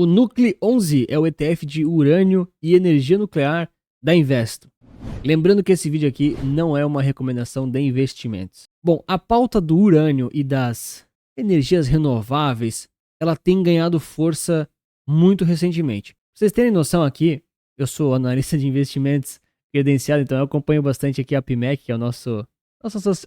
O Nucleo 11 é o ETF de urânio e energia nuclear da Investo. Lembrando que esse vídeo aqui não é uma recomendação de investimentos. Bom, a pauta do urânio e das energias renováveis, ela tem ganhado força muito recentemente. Pra vocês terem noção aqui, eu sou analista de investimentos credenciado, então eu acompanho bastante aqui a PMEC, que é a nossa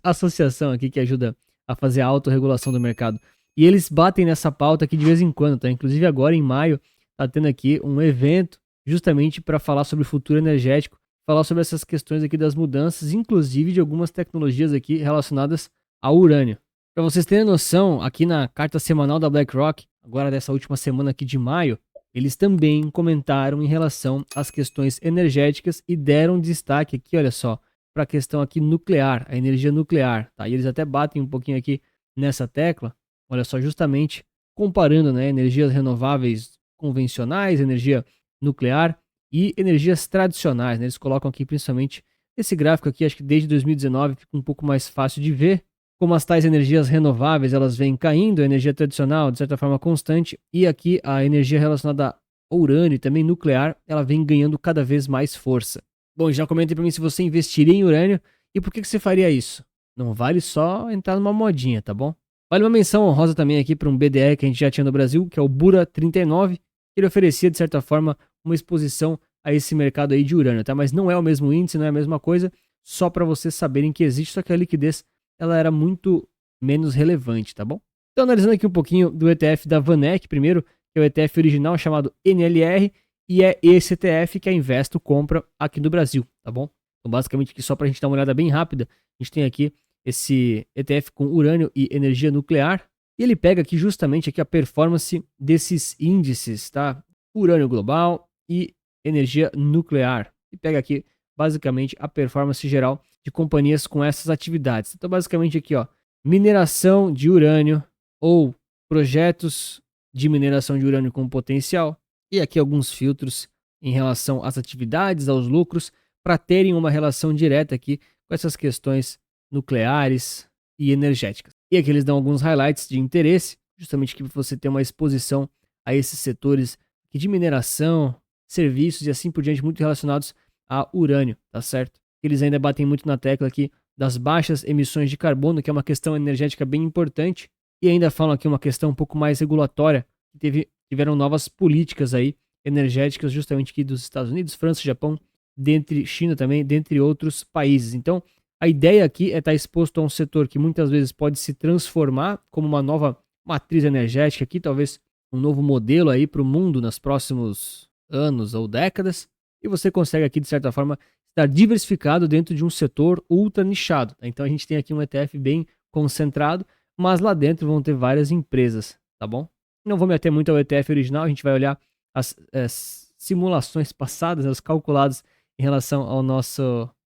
associação aqui que ajuda a fazer a autorregulação do mercado. E eles batem nessa pauta aqui de vez em quando, tá? Inclusive agora em maio tá tendo aqui um evento justamente para falar sobre o futuro energético, falar sobre essas questões aqui das mudanças, inclusive de algumas tecnologias aqui relacionadas ao urânio. Para vocês terem noção, aqui na carta semanal da BlackRock, agora dessa última semana aqui de maio, eles também comentaram em relação às questões energéticas e deram destaque aqui, olha só, para a questão aqui nuclear, a energia nuclear, tá? E eles até batem um pouquinho aqui nessa tecla. Olha só, justamente comparando, né, energias renováveis convencionais, energia nuclear e energias tradicionais, né? Eles colocam aqui principalmente esse gráfico aqui, acho que desde 2019 fica um pouco mais fácil de ver como as tais energias renováveis elas vêm caindo, a energia tradicional de certa forma constante, e aqui a energia relacionada ao urânio e também nuclear, ela vem ganhando cada vez mais força. Bom, já comente para mim se você investiria em urânio e por que você faria isso. Não vale só entrar numa modinha, tá bom? Vale uma menção honrosa também aqui para um BDR que a gente já tinha no Brasil, que é o Bura 39. Ele oferecia, de certa forma, uma exposição a esse mercado aí de urânio, tá? Mas não é o mesmo índice, não é a mesma coisa, só para vocês saberem que existe, só que a liquidez ela era muito menos relevante, tá bom? Então, analisando aqui um pouquinho do ETF da VanEck primeiro, que é o ETF original chamado NLR, e é esse ETF que a Investo compra aqui no Brasil, tá bom? Então, basicamente, aqui só para a gente dar uma olhada bem rápida, a gente tem aqui esse ETF com urânio e energia nuclear, e ele pega aqui justamente aqui a performance desses índices, tá? Urânio global e energia nuclear. E pega aqui basicamente a performance geral de companhias com essas atividades. Então basicamente aqui, ó, mineração de urânio ou projetos de mineração de urânio com potencial, e aqui alguns filtros em relação às atividades, aos lucros, para terem uma relação direta aqui com essas questões nucleares e energéticas. E aqui eles dão alguns highlights de interesse, justamente que você ter uma exposição a esses setores aqui de mineração, serviços e assim por diante, muito relacionados a urânio, tá certo? Eles ainda batem muito na tecla aqui das baixas emissões de carbono, que é uma questão energética bem importante, e ainda falam aqui uma questão um pouco mais regulatória, que tiveram novas políticas aí energéticas justamente aqui dos Estados Unidos, França, Japão, dentre China também, dentre outros países. Então, a ideia aqui é estar exposto a um setor que muitas vezes pode se transformar como uma nova matriz energética aqui, talvez um novo modelo aí para o mundo nos próximos anos ou décadas, e você consegue aqui, de certa forma, estar diversificado dentro de um setor ultra nichado. Então a gente tem aqui um ETF bem concentrado, mas lá dentro vão ter várias empresas, tá bom? Não vou me ater muito ao ETF original, a gente vai olhar as simulações passadas, os calculados em relação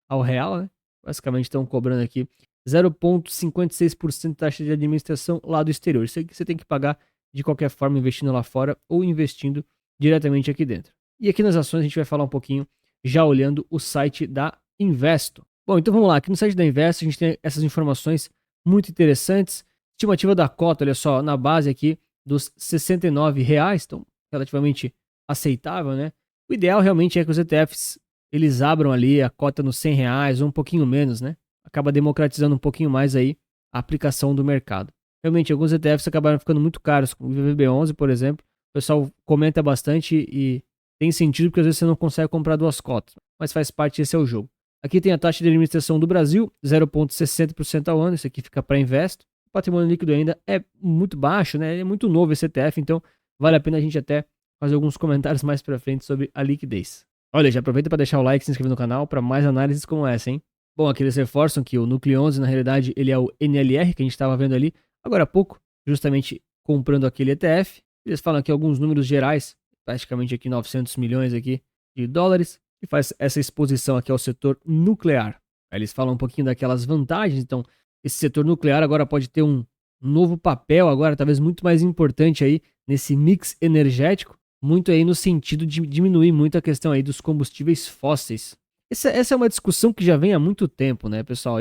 ao real, né? Basicamente estão cobrando aqui 0,56% de taxa de administração lá do exterior. Isso aqui você tem que pagar de qualquer forma investindo lá fora ou investindo diretamente aqui dentro. E aqui nas ações a gente vai falar um pouquinho já olhando o site da Investo. Bom, então vamos lá. Aqui no site da Investo a gente tem essas informações muito interessantes. Estimativa da cota, olha só, na base aqui dos R$69, então relativamente aceitável, né? O ideal realmente é que os ETFs eles abram ali a cota nos R$100 ou um pouquinho menos, né? Acaba democratizando um pouquinho mais aí a aplicação do mercado. Realmente, alguns ETFs acabaram ficando muito caros, como o VVB11, por exemplo. O pessoal comenta bastante e tem sentido porque às vezes você não consegue comprar duas cotas, mas faz parte, esse é o jogo. Aqui tem a taxa de administração do Brasil, 0,60% ao ano, isso aqui fica para Investo. O patrimônio líquido ainda é muito baixo, né? É muito novo esse ETF, então vale a pena a gente até fazer alguns comentários mais para frente sobre a liquidez. Olha, já aproveita para deixar o like e se inscrever no canal para mais análises como essa, hein? Bom, aqui eles reforçam que o Nucleo 11, na realidade, ele é o NLR, que a gente estava vendo ali agora há pouco, justamente comprando aquele ETF. Eles falam aqui alguns números gerais, praticamente aqui 900 milhões aqui de dólares, que faz essa exposição aqui ao setor nuclear. Aí eles falam um pouquinho daquelas vantagens, então esse setor nuclear agora pode ter um novo papel, agora talvez muito mais importante aí nesse mix energético, muito aí no sentido de diminuir muito a questão aí dos combustíveis fósseis. Essa é uma discussão que já vem há muito tempo, né, pessoal?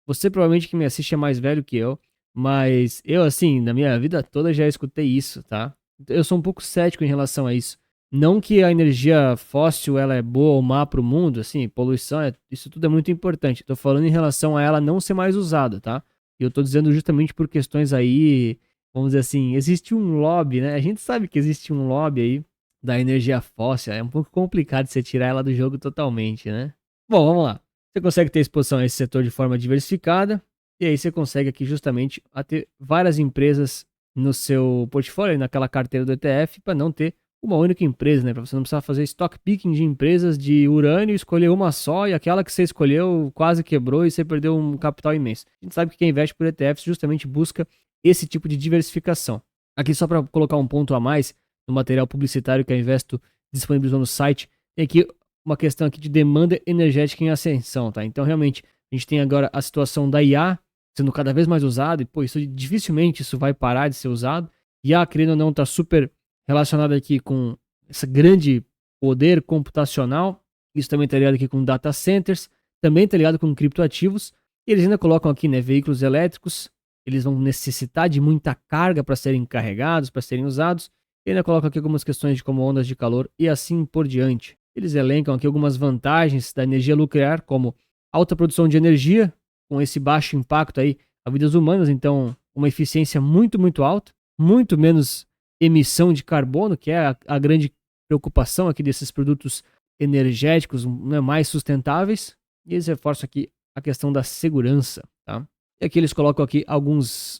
Você provavelmente que me assiste é mais velho que eu, mas eu, assim, na minha vida toda já escutei isso, tá? Eu sou um pouco cético em relação a isso. Não que a energia fóssil ela é boa ou má para o mundo, assim, poluição, isso tudo é muito importante. Estou falando em relação a ela não ser mais usada, tá? E eu estou dizendo justamente por questões aí, vamos dizer assim, existe um lobby, né? A gente sabe que existe um lobby aí da energia fóssil, é um pouco complicado você tirar ela do jogo totalmente, né? Bom, vamos lá. Você consegue ter exposição a esse setor de forma diversificada, e aí você consegue aqui justamente a ter várias empresas no seu portfólio, naquela carteira do ETF, para não ter uma única empresa, né? Para você não precisar fazer stock picking de empresas de urânio, escolher uma só e aquela que você escolheu quase quebrou e você perdeu um capital imenso. A gente sabe que quem investe por ETFs justamente busca esse tipo de diversificação. Aqui só para colocar um ponto a mais no material publicitário que a Investo disponibilizou no site, tem aqui uma questão aqui de demanda energética em ascensão, tá? Então realmente a gente tem agora a situação da IA sendo cada vez mais usado, e pô, isso dificilmente isso vai parar de ser usado. IA, querendo ou não, está super relacionado aqui com esse grande poder computacional. Isso também está ligado aqui com data centers, também está ligado com criptoativos. E eles ainda colocam aqui, né, veículos elétricos, eles vão necessitar de muita carga para serem carregados, para serem usados. E ainda colocam aqui algumas questões de como ondas de calor e assim por diante. Eles elencam aqui algumas vantagens da energia nuclear, como alta produção de energia, com esse baixo impacto aí a vidas humanas, então uma eficiência muito, muito alta, muito menos emissão de carbono, que é a grande preocupação aqui desses produtos energéticos, né, mais sustentáveis, e eles reforçam aqui a questão da segurança, tá? E aqui eles colocam aqui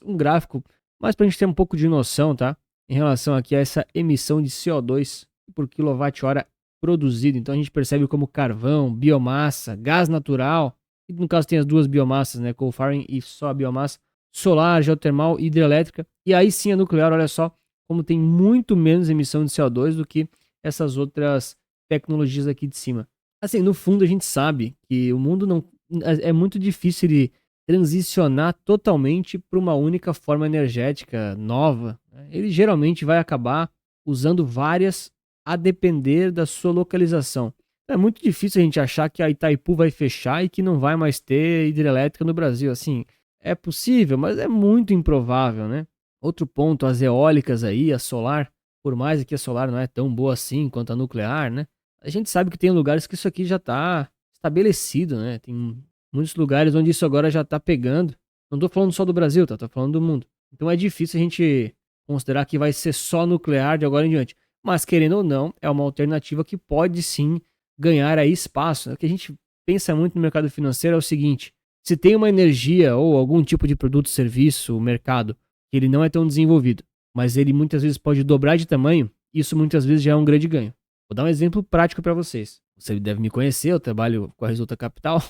um gráfico, mais para a gente ter um pouco de noção, tá? Em relação aqui a essa emissão de CO2 por quilowatt-hora produzido. Então a gente percebe como carvão, biomassa, gás natural, e no caso tem as duas biomassas, né, coal firing e só a biomassa, solar, geotermal e hidrelétrica, e aí sim a nuclear, olha só como tem muito menos emissão de CO2 do que essas outras tecnologias aqui de cima. Assim, no fundo a gente sabe que o mundo não é muito difícil de transicionar totalmente para uma única forma energética nova. Ele geralmente vai acabar usando várias a depender da sua localização. É muito difícil a gente achar que a Itaipu vai fechar e que não vai mais ter hidrelétrica no Brasil. Assim, é possível, mas é muito improvável, né? Outro ponto, as eólicas aí, a solar, por mais que a solar não é tão boa assim quanto a nuclear, né? A gente sabe que tem lugares que isso aqui já está estabelecido, né? Tem muitos lugares onde isso agora já está pegando. Não estou falando só do Brasil, tá? Estou falando do mundo. Então é difícil a gente considerar que vai ser só nuclear de agora em diante. Mas querendo ou não, é uma alternativa que pode sim ganhar aí espaço. O que a gente pensa muito no mercado financeiro é o seguinte: se tem uma energia ou algum tipo de produto, serviço, mercado, que ele não é tão desenvolvido, mas ele muitas vezes pode dobrar de tamanho, isso muitas vezes já é um grande ganho. Vou dar um exemplo prático para vocês. Você deve me conhecer, eu trabalho com a Resulta Capital,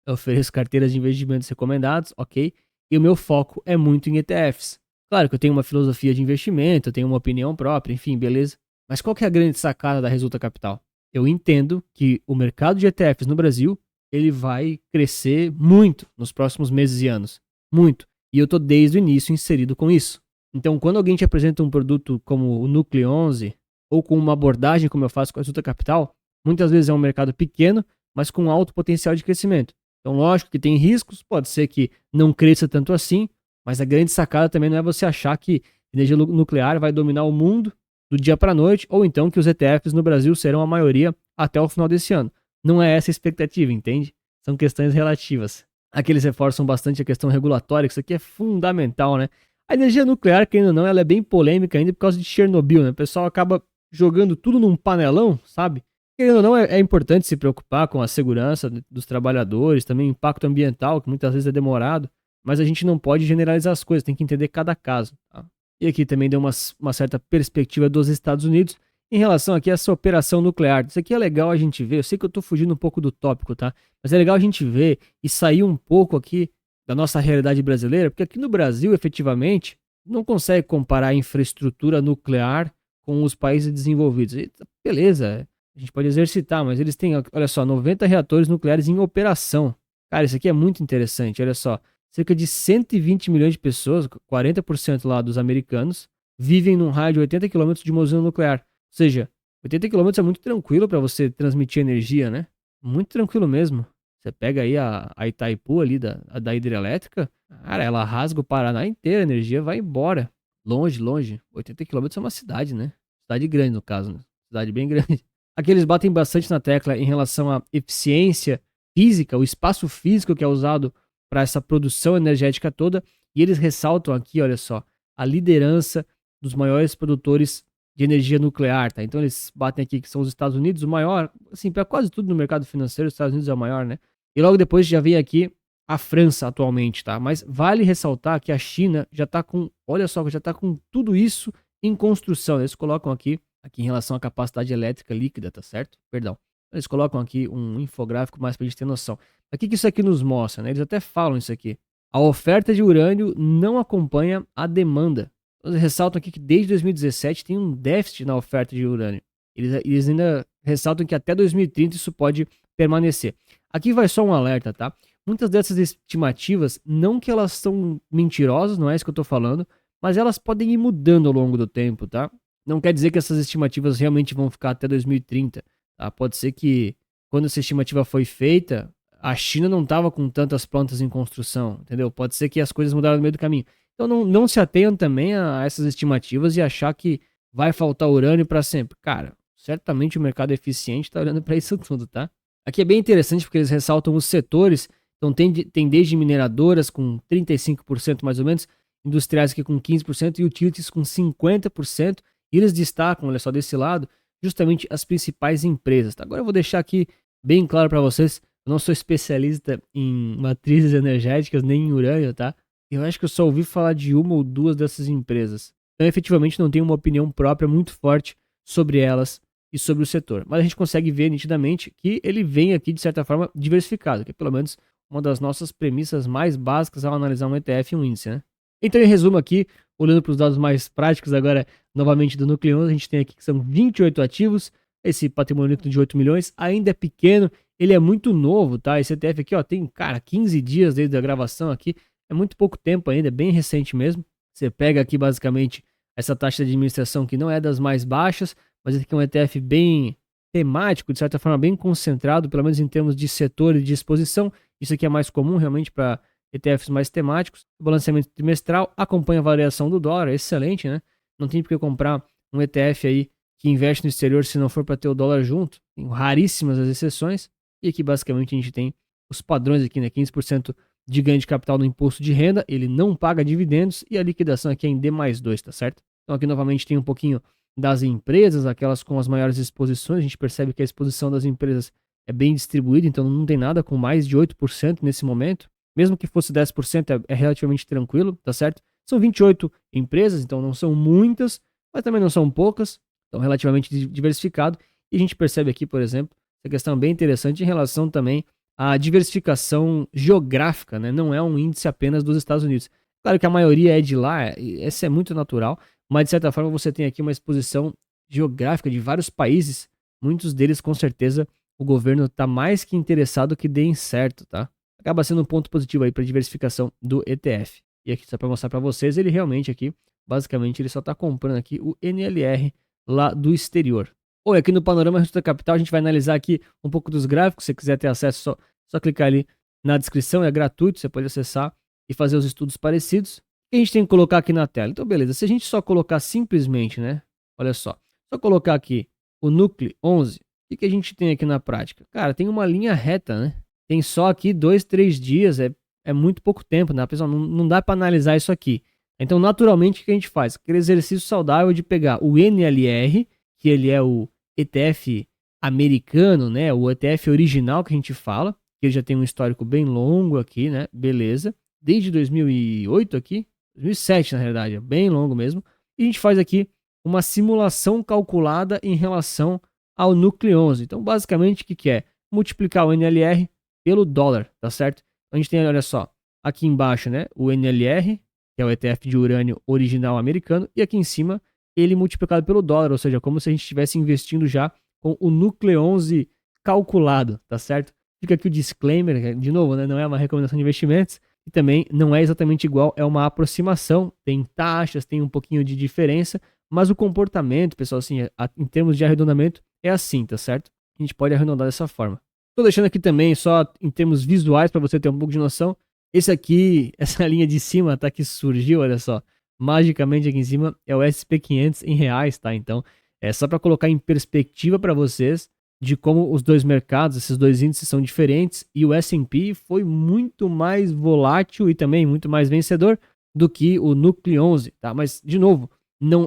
eu ofereço carteiras de investimentos recomendados, ok? E o meu foco é muito em ETFs. Claro que eu tenho uma filosofia de investimento, eu tenho uma opinião própria, enfim, beleza. Mas qual que é a grande sacada da Resulta Capital? Eu entendo que o mercado de ETFs no Brasil, ele vai crescer muito nos próximos meses e anos. Muito. E eu estou desde o início inserido com isso. Então, quando alguém te apresenta um produto como o Núcleo 11, ou com uma abordagem como eu faço com a Resulta Capital, muitas vezes é um mercado pequeno, mas com alto potencial de crescimento. Então, lógico que tem riscos, pode ser que não cresça tanto assim, mas a grande sacada também não é você achar que energia nuclear vai dominar o mundo do dia para a noite, ou então que os ETFs no Brasil serão a maioria até o final desse ano. Não é essa a expectativa, entende? São questões relativas. Aqui eles reforçam bastante a questão regulatória, que isso aqui é fundamental, né? A energia nuclear, querendo ou não, ela é bem polêmica ainda por causa de Chernobyl, né? O pessoal acaba jogando tudo num panelão, sabe? Querendo ou não, é importante se preocupar com a segurança dos trabalhadores, também o impacto ambiental, que muitas vezes é demorado, mas a gente não pode generalizar as coisas, tem que entender cada caso, tá? E aqui também deu uma certa perspectiva dos Estados Unidos em relação aqui a essa operação nuclear. Isso aqui é legal a gente ver, eu sei que eu tô fugindo um pouco do tópico, tá? Mas é legal a gente ver e sair um pouco aqui da nossa realidade brasileira, porque aqui no Brasil, efetivamente, não consegue comparar a infraestrutura nuclear com os países desenvolvidos. E, beleza, a gente pode exercitar, mas eles têm, olha só, 90 reatores nucleares em operação. Cara, isso aqui é muito interessante, olha só. Cerca de 120 milhões de pessoas, 40% lá dos americanos, vivem num raio de 80 quilômetros de uma usina nuclear. Ou seja, 80 quilômetros é muito tranquilo para você transmitir energia, né? Muito tranquilo mesmo. Você pega aí a Itaipu ali da hidrelétrica, cara, ela rasga o Paraná inteiro, a energia vai embora. Longe, longe. 80 quilômetros é uma cidade, né? Cidade grande, no caso, né? Cidade bem grande. Aqui eles batem bastante na tecla em relação à eficiência física, o espaço físico que é usado para essa produção energética toda. E eles ressaltam aqui, olha só, a liderança dos maiores produtores de energia nuclear, tá? Então eles batem aqui que são os Estados Unidos, o maior, assim, para quase tudo no mercado financeiro, os Estados Unidos é o maior, né? E logo depois já vem aqui a França atualmente, tá? Mas vale ressaltar que a China já tá com, olha só, já tá com tudo isso em construção. Eles colocam aqui em relação à capacidade elétrica líquida, tá certo? Perdão. Eles colocam aqui um infográfico mais pra gente ter noção. Aqui que isso aqui nos mostra, né? Eles até falam isso aqui. A oferta de urânio não acompanha a demanda. Eles ressaltam aqui que desde 2017 tem um déficit na oferta de urânio. Eles ainda ressaltam que até 2030 isso pode permanecer. Aqui vai só um alerta, tá? Muitas dessas estimativas, não que elas são mentirosas, não é isso que eu tô falando, mas elas podem ir mudando ao longo do tempo, tá? Não quer dizer que essas estimativas realmente vão ficar até 2030, tá? Pode ser que quando essa estimativa foi feita, a China não estava com tantas plantas em construção, entendeu? Pode ser que as coisas mudaram no meio do caminho. Então não se atenham também a essas estimativas e achar que vai faltar urânio para sempre. Cara, certamente o mercado eficiente está olhando para isso tudo, tá? Aqui é bem interessante porque eles ressaltam os setores. Então tem desde mineradoras com 35% mais ou menos, industriais aqui com 15% e utilities com 50%. E eles destacam, olha só, desse lado, justamente as principais empresas. Tá? Agora eu vou deixar aqui bem claro para vocês, eu não sou especialista em matrizes energéticas nem em urânio, tá? Eu acho que eu só ouvi falar de uma ou duas dessas empresas. Então, efetivamente, não tenho uma opinião própria muito forte sobre elas e sobre o setor. Mas a gente consegue ver nitidamente que ele vem aqui, de certa forma, diversificado, que é pelo menos uma das nossas premissas mais básicas ao analisar um ETF e um índice, né? Então, em resumo aqui, olhando para os dados mais práticos agora, novamente do Núcleo 11, a gente tem aqui que são 28 ativos, esse patrimônio líquido de 8 milhões, ainda é pequeno, ele é muito novo, tá? Esse ETF aqui, ó, tem, cara, 15 dias desde a gravação aqui, é muito pouco tempo ainda, é bem recente mesmo. Você pega aqui basicamente essa taxa de administração que não é das mais baixas, mas esse aqui é um ETF bem temático, de certa forma bem concentrado, pelo menos em termos de setor e de exposição. Isso aqui é mais comum realmente para ETFs mais temáticos. O balanceamento trimestral acompanha a variação do dólar, excelente, né? Não tem por que comprar um ETF aí que investe no exterior se não for para ter o dólar junto. Tem raríssimas as exceções. E aqui basicamente a gente tem os padrões aqui, né? 15% de ganho de capital no imposto de renda, ele não paga dividendos e a liquidação aqui é em D+2, tá certo? Então aqui novamente tem um pouquinho das empresas, aquelas com as maiores exposições. A gente percebe que a exposição das empresas é bem distribuída, então não tem nada com mais de 8% nesse momento. Mesmo que fosse 10%, é relativamente tranquilo, tá certo? São 28 empresas, então não são muitas, mas também não são poucas, então relativamente diversificado. E a gente percebe aqui, por exemplo, essa questão bem interessante em relação também à diversificação geográfica, né? Não é um índice apenas dos Estados Unidos. Claro que a maioria é de lá, essa é muito natural, mas de certa forma você tem aqui uma exposição geográfica de vários países, muitos deles com certeza o governo está mais que interessado que deem certo, tá? Acaba sendo um ponto positivo aí para a diversificação do ETF. E aqui só para mostrar para vocês, ele realmente aqui, basicamente ele só está comprando aqui o NLR lá do exterior. Ou aqui no Panorama Reduta Capital a gente vai analisar aqui um pouco dos gráficos, se você quiser ter acesso só clicar ali na descrição, é gratuito, você pode acessar e fazer os estudos parecidos. E a gente tem que colocar aqui na tela. Então beleza, se a gente só colocar simplesmente, né, olha só colocar aqui o Núcleo 11, o que a gente tem aqui na prática? Cara, tem uma linha reta, né? Tem só aqui 2, 3 dias, é muito pouco tempo, né? Pessoal, não dá para analisar isso aqui. Então, naturalmente, o que a gente faz? Aquele exercício saudável de pegar o NLR, que ele é o ETF americano, né? O ETF original que a gente fala, que ele já tem um histórico bem longo aqui, né? Beleza. Desde 2008 aqui, 2007 na realidade, é bem longo mesmo. E a gente faz aqui uma simulação calculada em relação ao Núcleo 11. Então, basicamente, o que é? Multiplicar o NLR pelo dólar, tá certo? A gente tem, olha só, aqui embaixo, né, o NLR, que é o ETF de urânio original americano, e aqui em cima, ele multiplicado pelo dólar, ou seja, como se a gente estivesse investindo já com o Núcleo 11 calculado, tá certo? Fica aqui o disclaimer, de novo, né, não é uma recomendação de investimentos, e também não é exatamente igual, é uma aproximação, tem taxas, tem um pouquinho de diferença, mas o comportamento, pessoal, assim, em termos de arredondamento, é assim, tá certo? A gente pode arredondar dessa forma. Tô deixando aqui também, só em termos visuais, para você ter um pouco de noção. Esse aqui, essa linha de cima, tá, que surgiu, olha só. magicamente aqui em cima é o SP500 em reais, tá? Então, é só para colocar em perspectiva para vocês de como os dois mercados, esses dois índices são diferentes, e o S&P foi muito mais volátil e também muito mais vencedor do que o Núcleo 11, tá? Mas, de novo,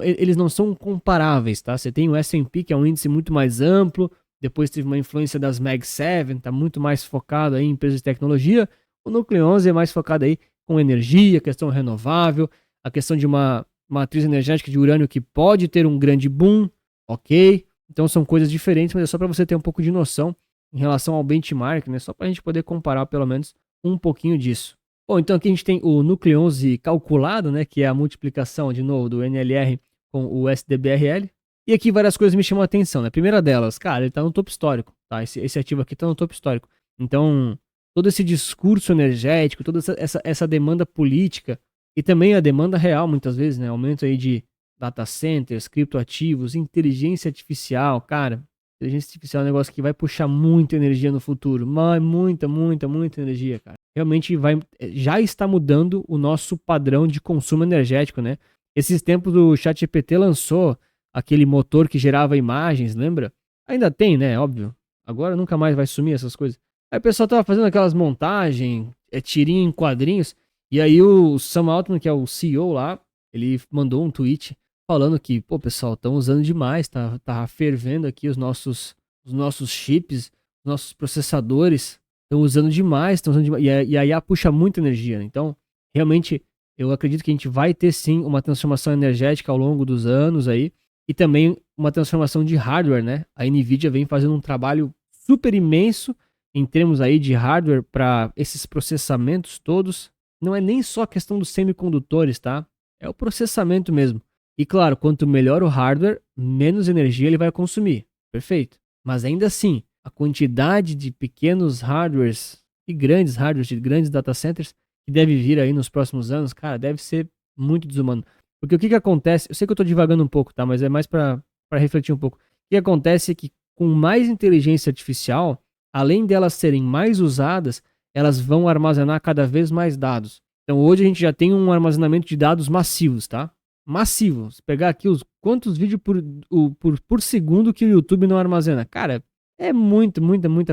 eles não são comparáveis, tá? Você tem o S&P, que é um índice muito mais amplo, depois teve uma influência das Mag 7, tá muito mais focado aí em empresas de tecnologia. O Núcleo 11 é mais focado aí com energia, questão renovável, a questão de uma matriz energética de urânio que pode ter um grande boom, ok? Então são coisas diferentes, mas é só para você ter um pouco de noção em relação ao benchmark, né? Só para a gente poder comparar pelo menos um pouquinho disso. Bom, então aqui a gente tem o Núcleo 11 calculado, né? Que é a multiplicação, de novo, do NLR com o SDBRL. E aqui várias coisas me chamam a atenção, né? A primeira delas, cara, ele tá no topo histórico, tá? Esse ativo aqui tá no topo histórico. Então, todo esse discurso energético, toda essa demanda política e também a demanda real, muitas vezes, né? Aumento aí de data centers, criptoativos, inteligência artificial, cara. Inteligência artificial é um negócio que vai puxar muita energia no futuro. Mas muita energia, cara. Realmente já está mudando o nosso padrão de consumo energético, né? Esses tempos o ChatGPT lançou aquele motor que gerava imagens, lembra? Ainda tem, né? Óbvio. Agora nunca mais vai sumir essas coisas. Aí o pessoal tava fazendo aquelas montagens, tirinho em quadrinhos, e aí o Sam Altman, que é o CEO lá, ele mandou um tweet falando que, pô, pessoal, estão usando demais, tá fervendo aqui os nossos chips, os nossos processadores, estão usando demais, e a IA puxa muita energia, né? Então, realmente, eu acredito que a gente vai ter sim uma transformação energética ao longo dos anos aí, e também uma transformação de hardware, né? A Nvidia vem fazendo um trabalho super imenso em termos aí de hardware para esses processamentos todos. Não é nem só a questão dos semicondutores, tá? É o processamento mesmo. E claro, quanto melhor o hardware, menos energia ele vai consumir. Perfeito. Mas ainda assim, a quantidade de pequenos hardwares e grandes hardwares de grandes data centers que deve vir aí nos próximos anos, cara, deve ser muito desumano. Porque o que acontece, eu sei que eu tô divagando um pouco, tá? Mas é mais para refletir um pouco. O que acontece é que com mais inteligência artificial, além delas serem mais usadas, elas vão armazenar cada vez mais dados. Então hoje a gente já tem um armazenamento de dados massivos, tá? Massivo. Se pegar aqui quantos vídeos por segundo que o YouTube não armazena. Cara, é muita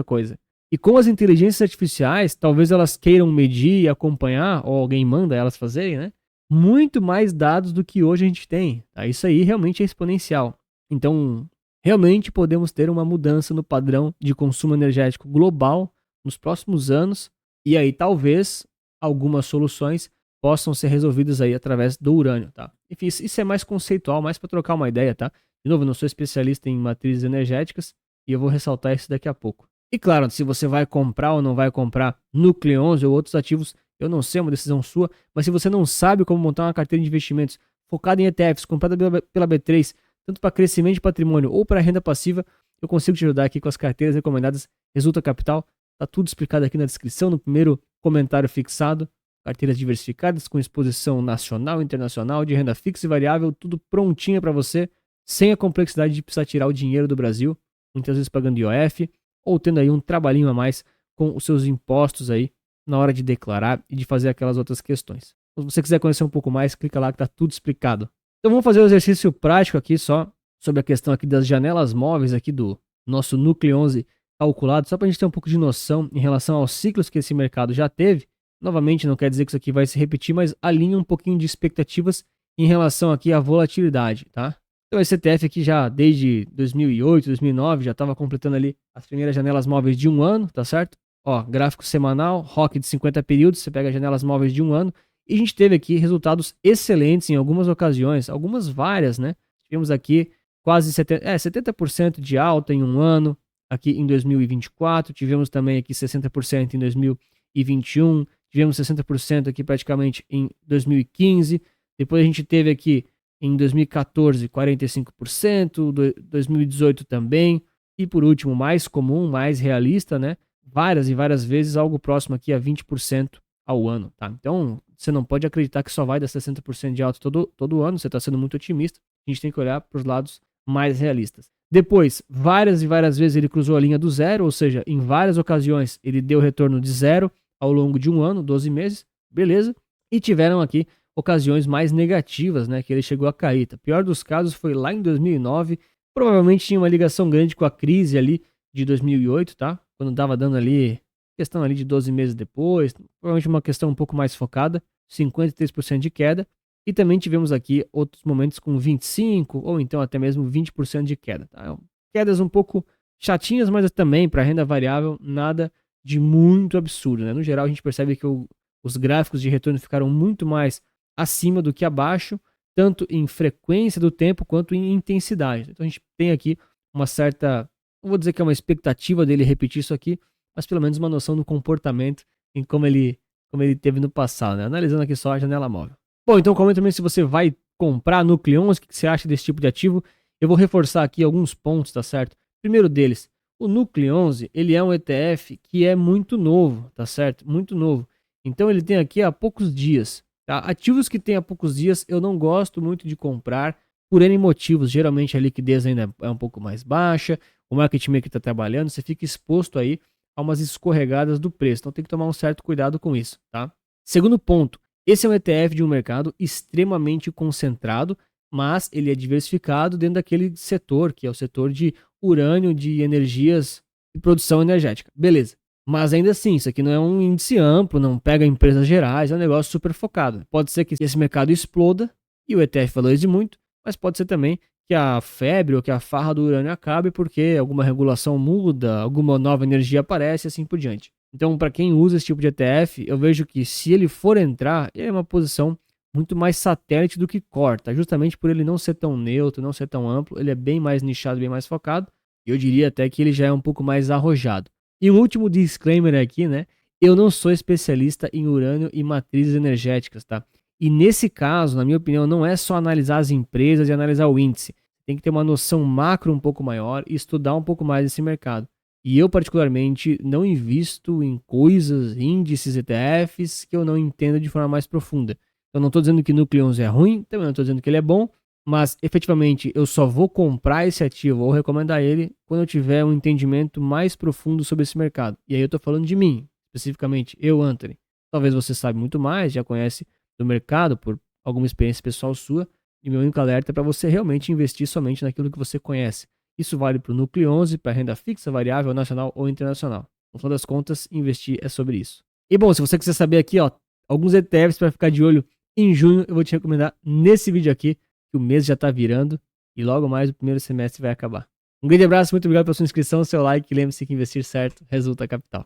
coisa. E com as inteligências artificiais, talvez elas queiram medir e acompanhar, ou alguém manda elas fazerem, né? Muito mais dados do que hoje a gente tem. Tá? Isso aí realmente é exponencial. Então, realmente podemos ter uma mudança no padrão de consumo energético global nos próximos anos. E aí, talvez, algumas soluções possam ser resolvidas aí através do urânio, tá? Enfim, isso é mais conceitual, mais para trocar uma ideia, tá? De novo, eu não sou especialista em matrizes energéticas e eu vou ressaltar isso daqui a pouco. E claro, se você vai comprar ou não vai comprar Núcleo 11 ou outros ativos, eu não sei, é uma decisão sua, mas se você não sabe como montar uma carteira de investimentos focada em ETFs, comprada pela B3, tanto para crescimento de patrimônio ou para renda passiva, eu consigo te ajudar aqui com as carteiras recomendadas Resulta Capital. Tá tudo explicado aqui na descrição, no primeiro comentário fixado. Carteiras diversificadas com exposição nacional, internacional, de renda fixa e variável, tudo prontinho para você, sem a complexidade de precisar tirar o dinheiro do Brasil, muitas vezes pagando IOF, ou tendo aí um trabalhinho a mais com os seus impostos aí na hora de declarar e de fazer aquelas outras questões. Se você quiser conhecer um pouco mais, clica lá que tá tudo explicado. Então vamos fazer um exercício prático aqui só sobre a questão aqui das janelas móveis aqui do nosso Núcleo 11 calculado, só para a gente ter um pouco de noção em relação aos ciclos que esse mercado já teve. Novamente, não quer dizer que isso aqui vai se repetir, mas alinha um pouquinho de expectativas em relação aqui à volatilidade, tá? Então esse ETF aqui já desde 2008, 2009 já estava completando ali as primeiras janelas móveis de um ano, tá certo? Ó, gráfico semanal, ROC de 50 períodos, você pega janelas móveis de um ano, e a gente teve aqui resultados excelentes em algumas ocasiões, algumas várias, né? Tivemos aqui quase 70% de alta em um ano, aqui em 2024, tivemos também aqui 60% em 2021, tivemos 60% aqui praticamente em 2015, depois a gente teve aqui em 2014 45%, 2018 também, e por último, mais comum, mais realista, né? Várias e várias vezes algo próximo aqui a 20% ao ano, tá? Então, você não pode acreditar que só vai dar 60% de alta todo ano, você está sendo muito otimista, a gente tem que olhar para os lados mais realistas. Depois, várias e várias vezes ele cruzou a linha do zero, ou seja, em várias ocasiões ele deu retorno de zero ao longo de um ano, 12 meses, beleza? E tiveram aqui ocasiões mais negativas, né, que ele chegou a cair. Tá? Pior dos casos foi lá em 2009, provavelmente tinha uma ligação grande com a crise ali de 2008, tá? Quando tava dando ali, questão ali de 12 meses depois, provavelmente uma questão um pouco mais focada, 53% de queda. E também tivemos aqui outros momentos com 25% ou então até mesmo 20% de queda. Tá? Quedas um pouco chatinhas, mas também para renda variável nada de muito absurdo. Né? No geral, a gente percebe que os gráficos de retorno ficaram muito mais acima do que abaixo, tanto em frequência do tempo quanto em intensidade. Então a gente tem aqui uma certa, não vou dizer que é uma expectativa dele repetir isso aqui, mas pelo menos uma noção do comportamento em como ele teve no passado. Né? Analisando aqui só a janela móvel. Bom, então comenta também se você vai comprar Núcleo 11, o que você acha desse tipo de ativo. Eu vou reforçar aqui alguns pontos, tá certo? Primeiro deles, o Núcleo 11, ele é um ETF que é muito novo, tá certo? Muito novo. Então ele tem aqui há poucos dias. Tá? Ativos que tem há poucos dias eu não gosto muito de comprar por N motivos. Geralmente a liquidez ainda é um pouco mais baixa, o market maker está trabalhando, você fica exposto aí a umas escorregadas do preço. Então tem que tomar um certo cuidado com isso, tá? Segundo ponto, esse é um ETF de um mercado extremamente concentrado, mas ele é diversificado dentro daquele setor, que é o setor de urânio, de energias e produção energética. Beleza. Mas ainda assim, isso aqui não é um índice amplo, não pega empresas gerais, é um negócio super focado. Pode ser que esse mercado exploda e o ETF valorize muito, mas pode ser também que a febre ou que a farra do urânio acabe porque alguma regulação muda, alguma nova energia aparece e assim por diante. Então, para quem usa esse tipo de ETF, eu vejo que se ele for entrar, ele é uma posição muito mais satélite do que core, tá? Justamente por ele não ser tão neutro, não ser tão amplo, ele é bem mais nichado, bem mais focado. E eu diria até que ele já é um pouco mais arrojado. E um último disclaimer aqui, né? Eu não sou especialista em urânio e matrizes energéticas, tá? E nesse caso, na minha opinião, não é só analisar as empresas e analisar o índice. Tem que ter uma noção macro um pouco maior e estudar um pouco mais esse mercado. E eu, particularmente, não invisto em coisas, índices, ETFs que eu não entenda de forma mais profunda. Eu não estou dizendo que Núcleo 11 é ruim, também não estou dizendo que ele é bom, mas efetivamente eu só vou comprar esse ativo ou recomendar ele quando eu tiver um entendimento mais profundo sobre esse mercado. E aí eu estou falando de mim, especificamente, eu, Anthony. Talvez você saiba muito mais, já conhece do mercado por alguma experiência pessoal sua, e meu único alerta é para você realmente investir somente naquilo que você conhece. Isso vale para o Núcleo 11, para renda fixa, variável, nacional ou internacional. No final das contas, investir é sobre isso. E bom, se você quiser saber aqui, ó, alguns ETFs para ficar de olho em junho, eu vou te recomendar nesse vídeo aqui, que o mês já está virando e logo mais o primeiro semestre vai acabar. Um grande abraço, muito obrigado pela sua inscrição, seu like, lembre-se que investir certo resulta capital.